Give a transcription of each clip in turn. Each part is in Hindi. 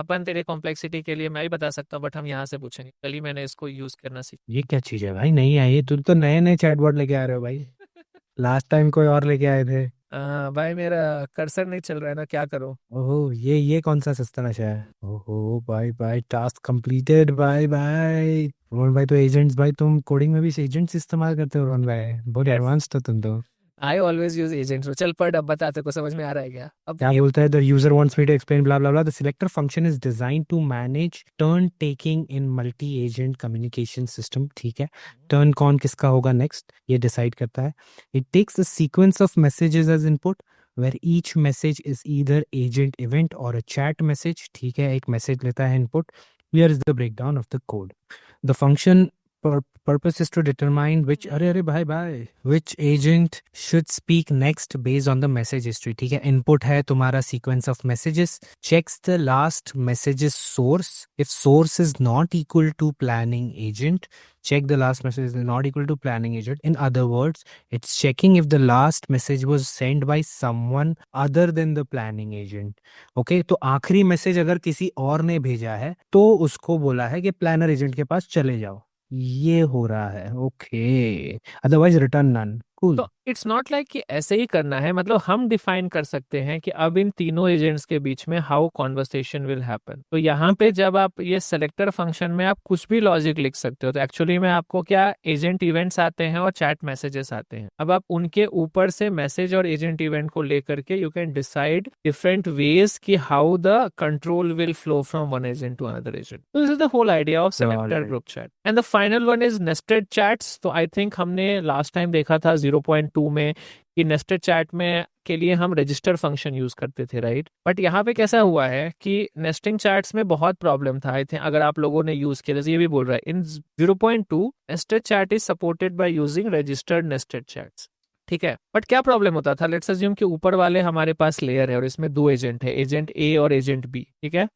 अपन तेरे कॉम्प्लेक्सिटी के लिए मैं भी बता सकता हूँ, बट हम यहाँ से पूछेंगे। कल ही मैंने इसको यूज करना सीखा। ये क्या चीज है भाई, नहीं आई, तुम तो नए नए चैटबॉट लेके आ रहे हो भाई। लास्ट टाइम कोई और लेके आए थे। भाई मेरा कर्सर नहीं चल रहा है ना, क्या करूँ। ओहो, ये कौन सा सस्ता नशा है। ओहो भाई भाई, टास्क कंप्लीटेड भाई भाई। रोहन भाई तो एजेंट्स, भाई तुम कोडिंग में भी एजेंट्स इस्तेमाल करते हो रोहन भाई, बहुत यस, एडवांस तो तुम तो। I always use agent. चल पढ़, अब बता, तेरे को समझ में आ रहा है क्या अब क्या ये। बोलता है, the user wants me to explain blah blah blah, the selector function is designed to manage turn taking in multi agent communication system. ठीक है, टर्न कौन किसका होगा नेक्स्ट ये डिसाइड करता है। It takes a sequence of messages as input where each message is either agent event or a chat message। ठीक है, एक मैसेज लेता है input. Here is the breakdown of the code. The function purpose is to determine which, अरे अरे भाई भाई, which agent should speak next based on the message history। ठीक है, input है तुम्हारा sequence of messages, checks the last message's source, if source is not equal to planning agent, check the last message is not equal to planning agent। In other words, it's checking if the last message was sent by someone other than the planning agent। Okay, तो आखिरी मैसेज अगर किसी और ने भेजा है तो उसको बोला है कि प्लानर एजेंट के पास चले जाओ। ये हो रहा है, okay. Otherwise return none. Cool. तो इट्स नॉट लाइक कि ऐसे ही करना है, मतलब हम डिफाइन कर सकते हैं कि अब इन तीनों एजेंट्स के बीच में हाउ कॉन्वर्सेशन विल हैपन। तो यहाँ पे जब आप ये सेलेक्टर फंक्शन में आप कुछ भी लॉजिक लिख सकते हो, तो एक्चुअली में आपको क्या एजेंट इवेंट्स आते हैं और चैट मैसेजेस आते हैं। अब आप उनके ऊपर से मैसेज और एजेंट इवेंट को लेकर के you can decide different ways कि how the control will flow from one agent to another agent. तो this is the whole idea of selector group chat. And the final one is nested chats. तो आई थिंक हमने लास्ट टाइम देखा था 0.2 में कि नेस्टेड चैट में के लिए हम रजिस्टर फंक्शन यूज करते थे, राइट। बट यहाँ पे कैसा हुआ है कि नेस्टिंग चैट्स में बहुत प्रॉब्लम था। आई थिंक अगर आप लोगों ने यूज किया, जैसे ये भी बोल रहा है इन 0.2 nested chat is supported by using registered nested chats. ठीक है, बट क्या प्रॉब्लम होता था, लेट्स अज्यूम कि ऊपर वाले हमारे पास लेयर है और इसमें दो एजेंट है, एजेंट ए और एजेंट बी। ठीक है,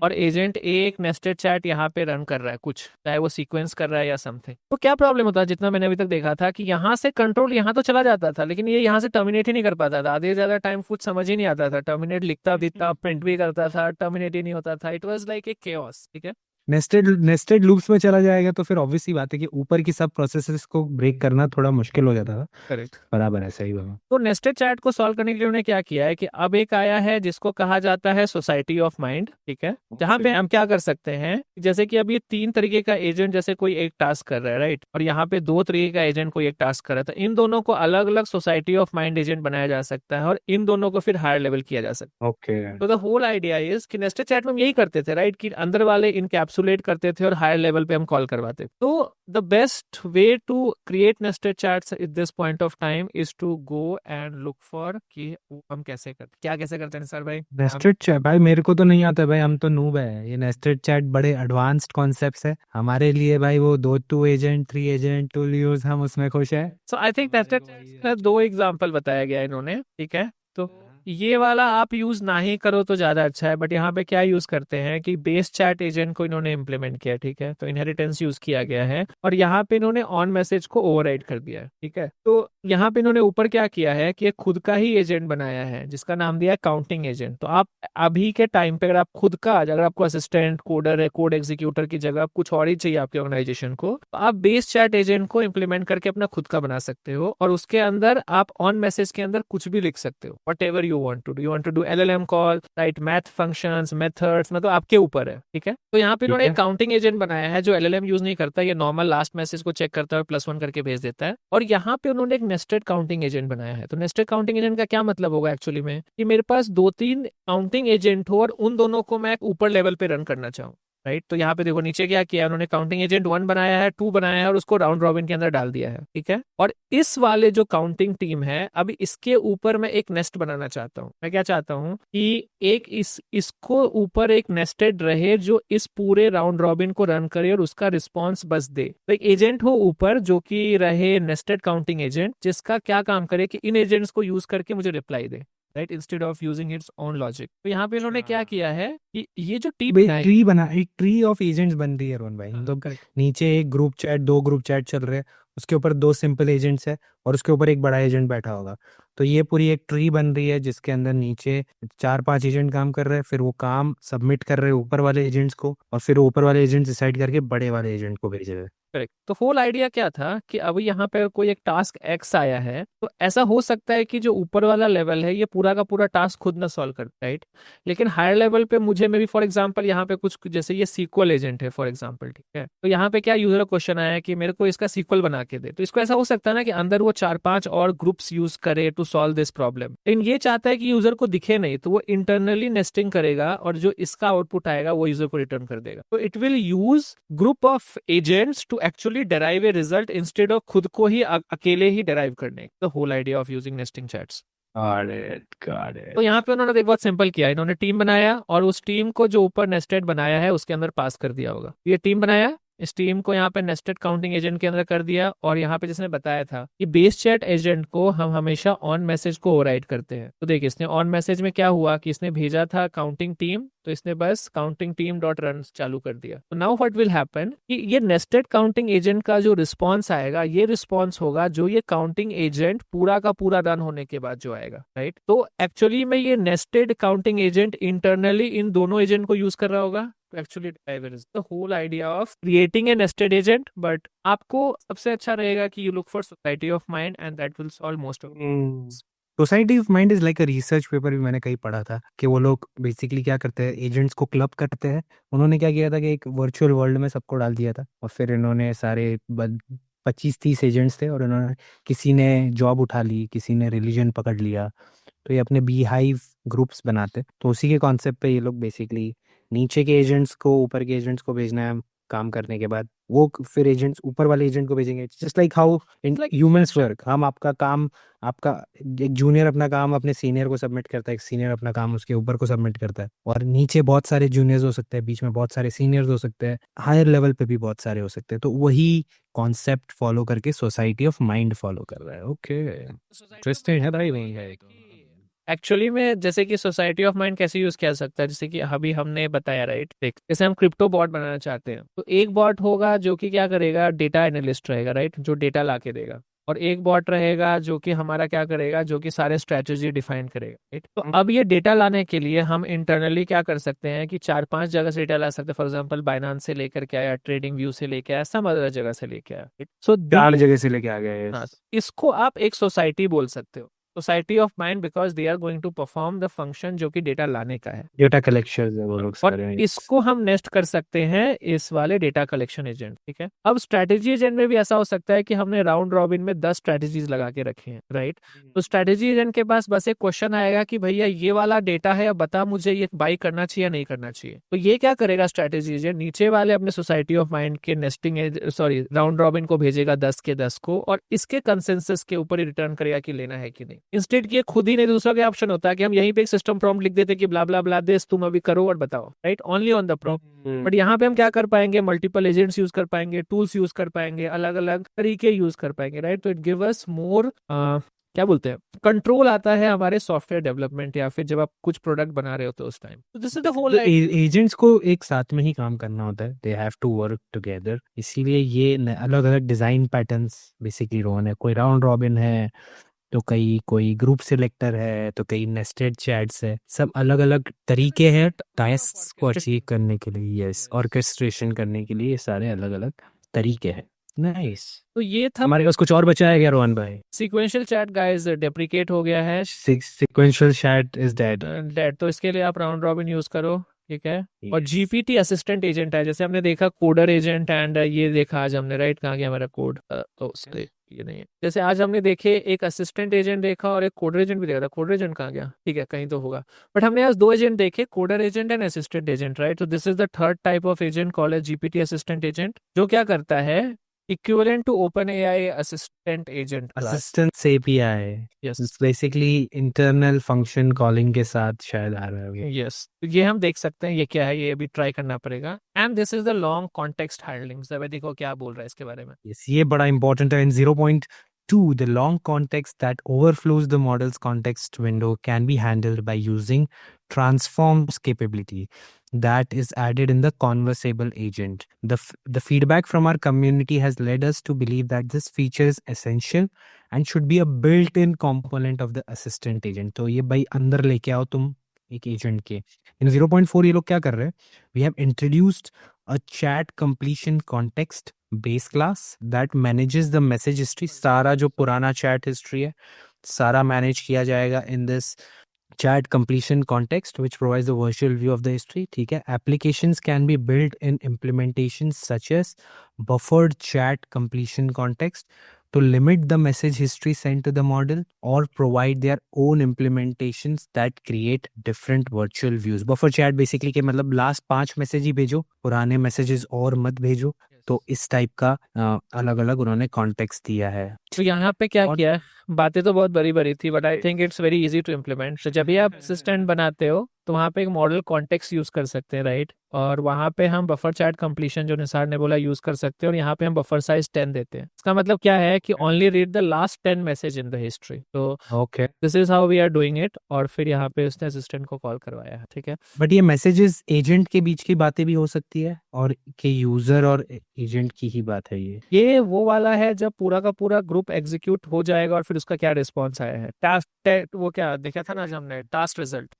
और एजेंट ए एक नेस्टेड चैट यहाँ पे रन कर रहा है, कुछ चाहे वो सीक्वेंस कर रहा है या समथिंग। तो क्या प्रॉब्लम होता है, जितना मैंने अभी तक देखा था कि यहाँ से कंट्रोल यहाँ तो चला जाता था, लेकिन ये यहाँ से टर्मिनेट ही नहीं कर पाता था। आधे से ज्यादा टाइम कुछ समझ ही नहीं आता था, टर्मिनेट लिखता भी था, प्रिंट भी करता था, टर्मिनेट ही नहीं होता था। It was like a chaos. ठीक है, नेस्टेड नेस्टेड लूप्स में चला जाएगा तो फिर ऑब्वियस सी बात है कि ऊपर की सब प्रोसेसेस को ब्रेक करना थोड़ा मुश्किल हो जाता था। करेक्ट। बराबर है, सही बात। तो नेस्टेड चैट को सॉल्व करने के लिए उन्होंने क्या किया है कि अब एक आया है जिसको कहा जाता है सोसाइटी ऑफ माइंड। ठीक है, जहां पे हम क्या कर सकते हैं, जैसे कि अब ये तीन तरीके का एजेंट, जैसे कोई एक टास्क कर रहा है, राइट, और यहाँ पे दो तरीके का एजेंट कोई एक टास्क कर रहा है, तो इन दोनों को अलग अलग सोसाइटी ऑफ माइंड एजेंट बनाया जा सकता है और इन दोनों को फिर हायर लेवल किया जा सकता है। ओके। तो द होल आइडिया इज कि नेस्टेड चैट में हम यही करते थे, राइट, कि अंदर वाले इनकैप्सुलेट करते थे और हायर लेवल पे हम कॉल करवाते। तो the best way to create nested chats at this point of time is to go and look for कि हम कैसे करते, क्या कैसे करते हैं सर भाई। हम नेस्टेड चैट भाई मेरे को तो नहीं आता भाई, हम तो नूब है। ये नेस्टेड चैट बड़े एडवांस्ड कॉन्सेप्ट्स है हमारे लिए भाई। वो दो two agent three agent tool use, हम उसमें खुश है। सो आई थिंक हमारे नेस्टेड को वही चैट्स है। में दो एग्जांपल बताया गया है इन्होंने। ठीक है, तो ये वाला आप यूज ना ही करो तो ज्यादा अच्छा है, बट यहाँ पे क्या यूज करते हैं कि बेस चैट एजेंट को इन्होंने इंप्लीमेंट किया। ठीक है, तो इनहेरिटेंस यूज किया गया है और यहाँ पे इन्होंने ऑन मैसेज को ओवरराइड कर दिया है। ठीक है, तो यहाँ पे इन्होंने ऊपर क्या किया है कि एक खुद का ही एजेंट बनाया है जिसका नाम दिया है काउंटिंग एजेंट। तो आप अभी के टाइम पे अगर आप खुद का, अगर आपको असिस्टेंट कोडर है, कोड एग्जीक्यूटर की जगह कुछ और ही चाहिए आपके ऑर्गेनाइजेशन को, तो आप बेस चैट एजेंट को इंप्लीमेंट करके अपना खुद का बना सकते हो और उसके अंदर आप ऑन मैसेज के अंदर कुछ भी लिख सकते हो, whatever you want to do. You want to do LLM call, right, math functions, methods, मतलब आपके ऊपर है। ठीक है, तो यहाँ पे ठीक इन्होंने एक है। काउंटिंग एजेंट बनाया है जो LLM यूज नहीं करता, ये नॉर्मल लास्ट मैसेज को चेक करता है और +1 करके भेज देता है। और यहाँ पे उन्होंने एक नेस्टेड काउंटिंग एजेंट बनाया है। तो नेस्टेड काउंटिंग एजेंट का क्या मतलब होगा एक्चुअली में, कि मेरे पास दो तीन काउंटिंग एजेंट हो और उन दोनों को मैं ऊपर लेवल पे रन करना चाहूँ, राइट। तो यहाँ पे देखो नीचे क्या किया है उन्होंने, काउंटिंग एजेंट 1 बनाया है, 2 बनाया है और उसको राउंड रॉबिन के अंदर डाल दिया है। ठीक है, और इस वाले जो काउंटिंग टीम है, अभी इसके ऊपर मैं एक नेस्ट बनाना चाहता हूँ। मैं क्या चाहता हूँ कि एक इसको ऊपर एक नेस्टेड रहे जो इस पूरे राउंड रॉबिन को रन करे और उसका रिस्पॉन्स बस दे। तो एक एजेंट हो ऊपर जो कि रहे नेस्टेड काउंटिंग एजेंट, जिसका क्या काम करे कि इन एजेंट्स को यूज करके मुझे reply they, right, instead of using its own logic. तो यहाँ पे इन्होंने क्या किया है कि ये जो टीम भाई बनाई। ट्री बना, एक ट्री ऑफ एजेंट्स बन रही है रोहन भाई। हाँ, तो correct। नीचे एक ग्रुप चैट, दो ग्रुप चैट चल रहे हैं, उसके ऊपर 2 सिंपल एजेंट्स है और उसके ऊपर एक बड़ा एजेंट बैठा होगा। तो ये पूरी एक ट्री बन रही है जिसके अंदर नीचे 4-5 एजेंट काम कर रहे हैं, फिर वो काम सबमिट कर रहे हैं ऊपर वाले एजेंट्स को, और फिर ऊपर वाले एजेंट डिसाइड करके बड़े वाले एजेंट को भेज रहे हैं। करेक्ट। तो होल आइडिया क्या था कि अब यहाँ पे कोई एक टास्क एक्स आया है, तो ऐसा हो सकता है कि जो ऊपर वाला लेवल है ये पूरा का पूरा टास्क खुद ना सॉल्व करता, राइट। लेकिन हायर लेवल पे मुझे मे बी फॉर एग्जांपल यहाँ पे कुछ जैसे ये सीक्वल एजेंट है फॉर एग्जांपल, ठीक है, तो यहाँ पे क्या यूजर क्वेश्चन आया कि मेरे को इसका सीक्वल बना के दे, तो इसको ऐसा हो सकता है ना कि अंदर वो 4-5 और ग्रुप्स यूज करे टू सॉल्व दिस प्रॉब्लम। लेकिन ये चाहता है कि यूजर को दिखे नहीं, तो वो इंटरनली नेस्टिंग करेगा और जो इसका आउटपुट आएगा वो यूजर को रिटर्न कर देगा। तो it will use group of agents to actually derive a result instead of खुद को ही अकेले ही डेराइव करने। The whole idea of using nesting chats. तो यहाँ पे उन्होंने एक बहुत सिंपल किया, इन्होंने टीम बनाया और उस टीम को जो ऊपर नेस्टेड बनाया है उसके अंदर पास कर दिया होगा। ये टीम बनाया, इस टीम को यहाँ पे नेस्टेड काउंटिंग एजेंट के अंदर कर दिया, और यहाँ पे जिसने बताया था कि बेस चैट एजेंट को हम हमेशा ऑन मैसेज को ओवरराइड करते हैं। तो देखिए इसने ऑन मैसेज में क्या हुआ कि इसने भेजा था काउंटिंग टीम, तो इसने बस काउंटिंग टीम डॉट रन चालू कर दिया। तो नाउ व्हाट विल हैपन कि ये नेस्टेड काउंटिंग एजेंट का जो रिस्पॉन्स आएगा, ये रिस्पॉन्स होगा जो ये काउंटिंग एजेंट पूरा का पूरा रन होने के बाद जो आएगा, राइट। तो एक्चुअली में ये नेस्टेड काउंटिंग एजेंट इंटरनली इन दोनों एजेंट को यूज कर रहा होगा। Actually driver is the whole idea of creating a nested agent. But आपको सबसे अच्छा रहेगा कि you look for society of mind and that will solve most of. Society of mind is like a research paper भी मैंने कहीं पढ़ा था कि वो लोग बेसिकली क्या करते हैं, एजेंट्स को क्लब करते हैं। उन्होंने क्या किया था कि एक वर्चुअल वर्ल्ड में सबको डाल दिया था, और फिर इन्होंने सारे 25-30 एजेंट्स थे, और इन्होंने किसी ने जॉब उठा ली, किसी ने रिलीजन पकड़ लिया, तो ये अपने बी हाइव ग्रुप्स बनाते। तो उसी के कॉन्सेप्ट पे ये लोग बेसिकली नीचे के एजेंट्स को ऊपर के एजेंट्स को भेजना है, काम करने के बाद वो फिर एजेंट्स ऊपर वाले एजेंट को भेजेंगे। Just like how in humans work, हम आपका काम, आपका एक जूनियर अपना काम अपने सीनियर को सबमिट करता है, एक सीनियर अपना काम उसके ऊपर को सबमिट करता है, और नीचे बहुत सारे जूनियर्स हो सकते हैं, बीच में बहुत सारे सीनियर्स हो सकते हैं, हायर लेवल पे भी बहुत सारे हो सकते हैं। तो वही कॉन्सेप्ट फॉलो करके सोसाइटी ऑफ माइंड फॉलो कर रहा है। ओके, इंटरेस्टिंग है भाई, नहीं है एक्चुअली में जैसे कि सोसाइटी ऑफ माइंड कैसे यूज किया जा सकता है, जैसे कि अभी हमने बताया, राइट। देख जैसे हम क्रिप्टो बॉट बनाना चाहते हैं, तो एक बॉट होगा जो कि क्या करेगा, डेटा एनालिस्ट रहेगा, राइट, जो डेटा ला के देगा। और एक बॉट रहेगा जो कि हमारा क्या करेगा, जो कि सारे स्ट्रेटेजी डिफाइन करेगा, राइट। तो अब ये डेटा लाने के लिए हम इंटरनली क्या कर सकते हैं कि 4-5 जगह से डेटा ला सकते हैं। फॉर एग्जांपल बाइनांस से लेकर के आया, ट्रेडिंग व्यू से लेके आया, सब अलग जगह से लेके आया। सो 4 जगह से लेके आ गए। हाँ, इसको आप एक सोसाइटी बोल सकते हो, society of mind, because they are going to perform the function जो कि डेटा लाने का है, डेटा कलेक्शन वो लोग और कर रहे हैं। इसको हम नेस्ट कर सकते हैं इस वाले डेटा कलेक्शन एजेंट, ठीक है। अब स्ट्रैटेजी एजेंट में भी ऐसा हो सकता है कि हमने राउंड रॉबिन में 10 स्ट्रैटेजीज लगा के रखे हैं, राइट। तो स्ट्रैटेजी एजेंट के पास बस एक क्वेश्चन आएगा कि भैया ये वाला डेटा है, अब बता मुझे ये बाई करना चाहिए या नहीं करना चाहिए। तो ये क्या करेगा स्ट्रैटेजी एजेंट, नीचे वाले अपने सोसाइटी ऑफ माइंड के नेस्टिंग राउंड रॉबिन को भेजेगा 10 के 10 को, और इसके कंसेंसस के ऊपर ही रिटर्न करेगा कि लेना है कि नहीं। इंस्टेड कि खुद ही नहीं, दूसरा क्या ऑप्शन होता है कि हम यहीं पे एक सिस्टम प्रॉम्प्ट लिख देते कि ब्ला ब्ला ब्ला दिस, तुम अभी करो और बताओ, right, only on the prompt. But यहाँ पे हम क्या कर पाएंगे, मल्टीपल एजेंट्स यूज कर पाएंगे, टूल्स यूज कर पाएंगे, अलग अलग तरीके यूज कर पाएंगे, राइट। तो इट गिव अस मोर क्या बोलते हैं, कंट्रोल आता है हमारे सॉफ्टवेयर डेवलपमेंट, या फिर जब आप कुछ प्रोडक्ट बना रहे होते हो उस टाइम। तो this is the whole. Agents को एक साथ में ही काम करना होता है, they have to work together, इसीलिए ये अलग अलग डिजाइन पैटर्न्स बेसिकली रोन है। कोई राउंड रॉबिन है, तो कोई ग्रुप सिलेक्टर है, तो कई नेस्टेड चैट्स है, सब अलग अलग तरीके हैं टास्क को अचीव करने के लिए। यस, ऑर्केस्ट्रेशन करने के लिए ये सारे अलग अलग तरीके हैं। नाइस। तो ये था हमारे पास कुछ और बचा है क्या रोहन भाई? सीक्वेंशियल चैट गाइस डेप्रिकेट हो गया है, सीक्वेंशियल चैट इज डेड। तो इसके लिए आप राउंड रॉबिन यूज करो, ठीक है। और जीपीटी असिस्टेंट एजेंट है, जैसे हमने देखा कोडर एजेंट एंड ये देखा आज हमने, राइट, कहाँ गया हमारा कोड, ये नहीं है। जैसे आज हमने देखे एक असिस्टेंट एजेंट देखा और एक कोडर एजेंट भी देखा था, कोडर एजेंट कहाँ गया, ठीक है, कहीं तो होगा। बट हमने आज 2 एजेंट देखे, coder agent and assistant agent, right. तो this is the third type of agent called as GPT assistant agent, जो क्या करता है, equivalent to OpenAI assistant agent class. Assistant API, yes, basically internal function calling के साथ शायद आ रहा है। यस, ये हम देख सकते हैं ये क्या है, ये अभी ट्राई करना पड़ेगा। And this is the long context handling. देखो क्या बोल रहा है इसके बारे में। यस, ये बड़ा इंपॉर्टेंट है। इन 2, the long context that overflows the model's context window can be handled by using transforms capability that is added in the conversable agent. The feedback from our community has led us to believe that this feature is essential and should be a built-in component of the assistant agent. तो ये भाई अंदर लेके आओ तुम एक एजेंट के. In 0.4 ये लोग क्या कर रहे हैं? We have introduced a chat completion context base class that manages the message history. सारा जो पुराना chat history है सारा manage किया जाएगा in this chat completion context which provides the virtual view of the history. ठीक है. Applications can be built in implementations such as buffered chat completion context to limit the message history sent to the model or provide their own implementations that create different virtual views. Buffer chat basically के मतलब लास्ट 5 मैसेज ही भेजो, पुराने मैसेजेस और मत भेजो. तो इस टाइप का अलग अलग उन्होंने कॉन्टेक्स्ट दिया है. तो यहाँ पे क्या और किया है, बातें तो बहुत बड़ी बड़ी थी but I think it's very easy to implement. तो जब भी आप असिस्टेंट बनाते हो तो वहाँ पे एक मॉडल कॉन्टेक्स्ट यूज कर सकते हैं, राइट. और वहाँ पे हम बफर चैट कंप्लीशन जो निसार ने बोला यूज कर सकते हैं, और यहाँ पे हम बफर साइज 10 देते हैं. इसका मतलब क्या है कि only read the last 10 message in the history. तो okay, this is how we are doing it. और फिर यहाँ पे उसने असिस्टेंट को कॉल करवाया है. ठीक है. बट ये मैसेजेस एजेंट के बीच की बातें भी हो सकती है और के यूजर और एजेंट की ही बात है ये वो वाला है जब पूरा का पूरा ग्रुप एग्जीक्यूट हो जाएगा और फिर उसका क्या रिस्पॉन्स आया है. टास्क वो क्या देखा था ना हमने, टास्क रिजल्ट.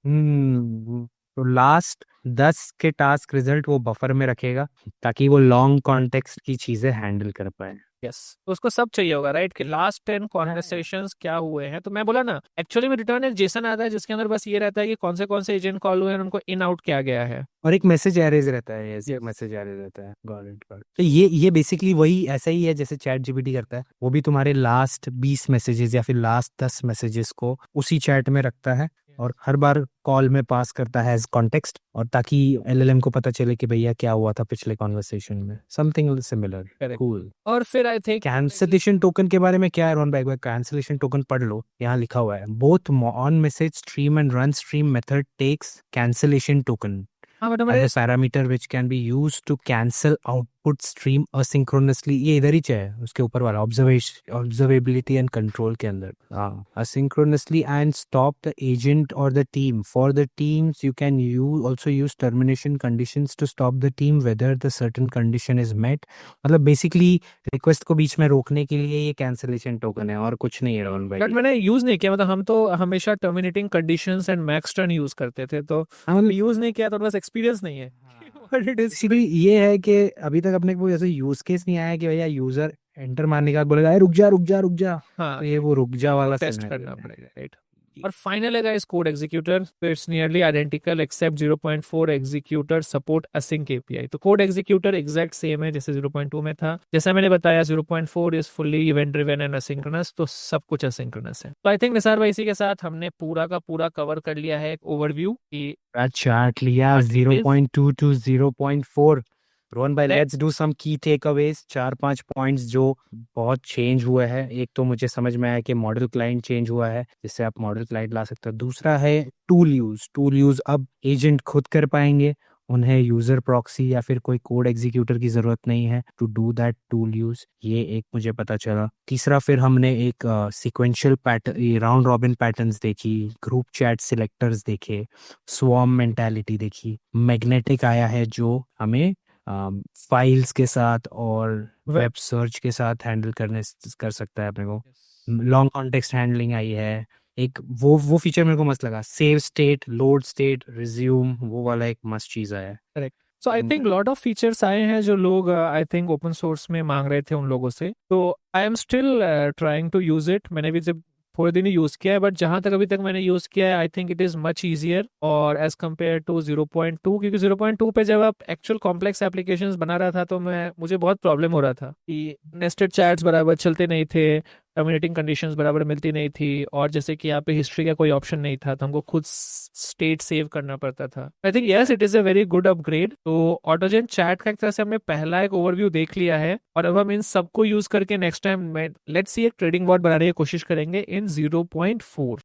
तो लास्ट 10 के टास्क रिजल्ट वो बफर में रखेगा ताकि वो लॉन्ग कॉन्टेक्स्ट की चीजें हैंडल कर पाए. यस. तो उसको सब चाहिए होगा, राइट, कि लास्ट 10 कॉन्वर्सेशंस क्या हुए हैं. तो मैं बोला ना, एक्चुअली में रिटर्न एक जेसन आता है जिसके अंदर बस ये रहता है कि कौन से एजेंट कॉल हुए हैं और उनको इन आउट किया गया है. और एक मैसेज एरेज रहता है. Yes. मैसेज एरेज रहता है. Got it. तो ये बेसिकली वही ऐसा ही है जैसे चैट जीपीटी करता है. वो भी तुम्हारे लास्ट 20 मैसेजेस या फिर लास्ट 10 मैसेजेस को उसी चैट में रखता है और हर बार कॉल में पास करता है एज कॉन्टेक्स्ट, और ताकि एलएलएम को पता चले कि भैया क्या हुआ था पिछले कॉन्वर्सेशन में. Something similar. Correct. कूल. और फिर आई थिंक कैंसलेशन टोकन के बारे में क्या है रोहन भाई? कैंसलेशन टोकन पढ़ लो, यहाँ लिखा हुआ है both on message stream and run stream method takes cancellation token as a parameter which can be used to cancel output stream asynchronously. ये इधर ही है उसके ऊपर वाला observability and control के अंदर. Asynchronously and stop the agent or the team. For the teams you can also use termination conditions to stop the team whether the certain condition is met. मतलब basically request को बीच में रोकने के लिए ये cancellation token है और कुछ नहीं है रोहन भाई. बट मैंने यूज नहीं किया. मतलब हम तो हमेशा terminating conditions and max turn use करते थे, तो यूज नहीं किया तो बस एक्सपीरियंस नहीं है. बट इट इज बेसिकली ये है कि अभी तक अपने को ऐसा यूज केस नहीं आया कि भैया यूजर एंटर मारने के बाद बोलेगा रुक जा. हाँ, तो ये वो रुक जा वाला टेस्ट scenario करना है. पड़ेगा, राइट. और फाइनल है इस कोड एग्जीक्यूटर. तो it's nearly identical except 0.4 executor support async API. तो कोड एग्जीक्यूटर एग्जैक्ट सेम है जैसे 0.2 में था. जैसा मैंने बताया 0.4 is fully event driven and asynchronous. तो सब कुछ असिंक्रोनस है. तो आई थिंक निसार भाई इसी के साथ हमने पूरा का पूरा कवर कर लिया है एक ओवरव्यू की चार्ट लिया 0.2 to 0.4. रोहन भाई लेट्स डू सम की टेकअवेज. 4-5 पॉइंट्स जो बहुत चेंज हुए हैं. एक तो मुझे समझ में आया कि मॉडल क्लाइंट चेंज हुआ है जिससे आप मॉडल क्लाइंट ला सकते हो. दूसरा है टूल यूज. अब एजेंट खुद कर पाएंगे, उन्हें यूजर प्रॉक्सी या फिर कोई कोड एग्जीक्यूटर की जरूरत नहीं है to do that tool use. ये एक मुझे पता चला. तीसरा फिर हमने एक sequential pattern, round robin patterns देखी, ग्रुप चैट सिलेक्टर्स देखे, स्वॉर्म मेंटालिटी देखी, मैग्नेटिक आया है जो हमें फाइल्स के साथ और वेब सर्च के साथ हैंडल कर सकता है अपने को. लॉन्ग कॉन्टेक्स्ट हैंडलिंग आई है. एक वो फीचर मेरे को मस्त लगा, save state, load state, resume, वो वाला एक मस्त चीज आया है. Correct. So I think lot of features आए हैं जो लोग आई थिंक ओपन सोर्स में मांग रहे थे उन लोगों से. तो I am still trying to use it. मैंने भी जब थोड़े दिन ही यूज किया है, बट जहां तक अभी तक मैंने यूज किया है I think it is much easier और एज कम्पेयर टू 0.2. क्योंकि 0.2 पे जब आप एक्चुअल कॉम्प्लेक्स एप्लीकेशंस बना रहा था तो मुझे बहुत प्रॉब्लम हो रहा था कि नेस्टेड चैट्स बराबर चलते नहीं थे, टर्मिनेटिंग कंडीशंस बराबर मिलती नहीं थी, और जैसे कि यहाँ पे हिस्ट्री का कोई ऑप्शन नहीं था तो हमको खुद स्टेट सेव करना पड़ता था. I think yes it is a very good upgrade. तो ऑटोजन चैट का एक तरह से हमने पहला एक ओवरव्यू देख लिया है और अब हम इन सबको यूज करके नेक्स्ट टाइम लेट्स सी एक ट्रेडिंग बॉट बनाने की कोशिश करेंगे इन 0.4.